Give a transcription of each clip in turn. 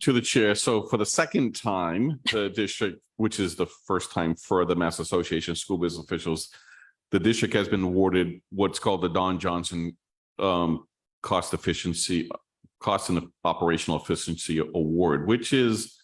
To the chair. So for the second time, the district, which is the first time for the Mass Association of School Business Officials, the district has been awarded what's called the Don Johnson Cost and Operational Efficiency Award, which is,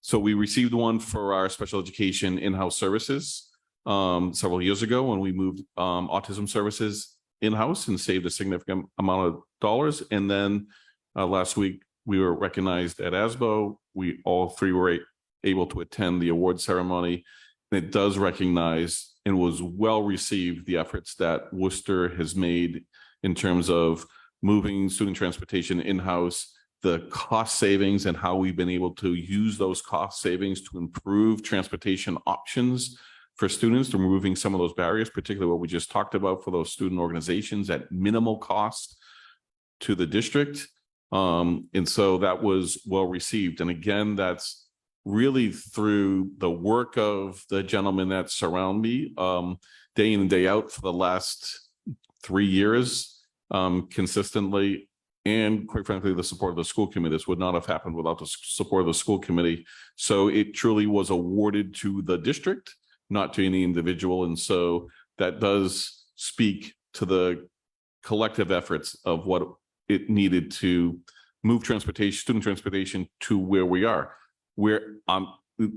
so we received one for our special education in-house services several years ago when we moved autism services in-house and saved a significant amount of dollars. And then last week, we were recognized at ASBO. We all three were able to attend the award ceremony. And it does recognize and was well received the efforts that Worcester has made in terms of moving student transportation in-house, the cost savings and how we've been able to use those cost savings to improve transportation options for students, to removing some of those barriers, particularly what we just talked about for those student organizations at minimal cost to the district. And so that was well received. And again, that's really through the work of the gentlemen that surround me day in and day out for the last 3 years consistently. And quite frankly, the support of the school committee. This would not have happened without the support of the school committee. So it truly was awarded to the district, not to any individual. And so that does speak to the collective efforts of what it needed to move transportation, student transportation to where we are. Where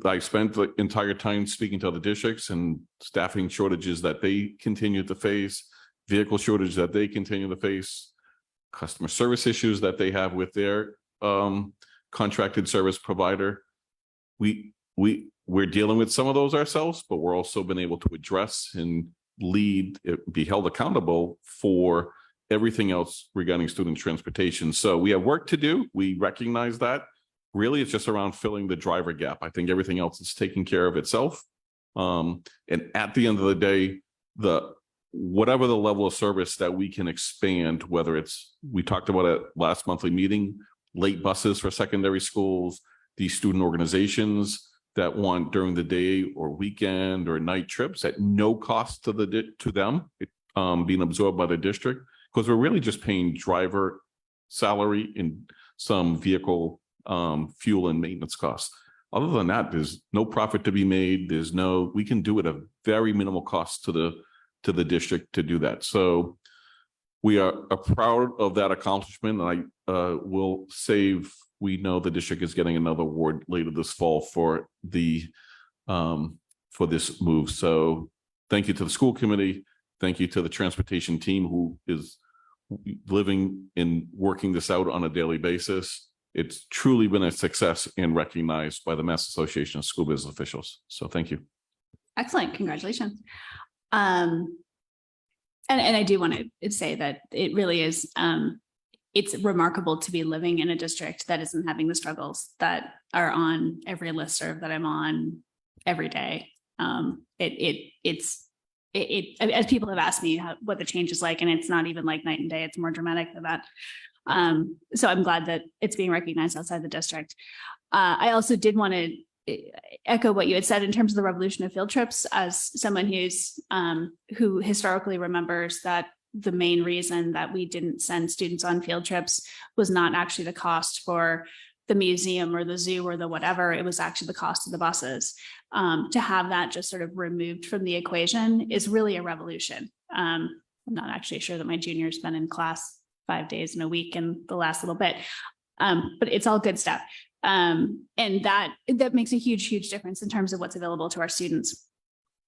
I spent the entire time speaking to other districts and staffing shortages that they continue to face, vehicle shortage that they continue to face, customer service issues that they have with their contracted service provider. We're dealing with some of those ourselves, but we're also been able to address and be held accountable for everything else regarding student transportation. So we have work to do. We recognize that. Really, it's just around filling the driver gap. I think everything else is taking care of itself. And at the end of the day, whatever the level of service that we can expand, whether it's, we talked about it last monthly meeting, late buses for secondary schools, these student organizations that want during the day or weekend or night trips at no cost to them, being absorbed by the district. Because we're really just paying driver salary and some vehicle fuel and maintenance costs. Other than that, there's no profit to be made. We can do it at a very minimal cost to the district to do that. So we are proud of that accomplishment. And we know the district is getting another award later this fall for this move. So thank you to the school committee. Thank you to the transportation team who is living and working this out on a daily basis. It's truly been a success and recognized by the Mass Association of School Business Officials. So thank you. Excellent. Congratulations. And I do want to say that it really is, it's remarkable to be living in a district that isn't having the struggles that are on every listserv that I'm on every day. As people have asked me what the change is like, and it's not even like night and day, it's more dramatic than that. So I'm glad that it's being recognized outside the district. I also did want to echo what you had said in terms of the revolution of field trips, as someone who historically remembers that the main reason that we didn't send students on field trips was not actually the cost for the museum or the zoo or the whatever, it was actually the cost of the buses. To have that just sort of removed from the equation is really a revolution. I'm not actually sure that my junior's been in class 5 days in a week in the last little bit, but it's all good stuff. And that makes a huge difference in terms of what's available to our students.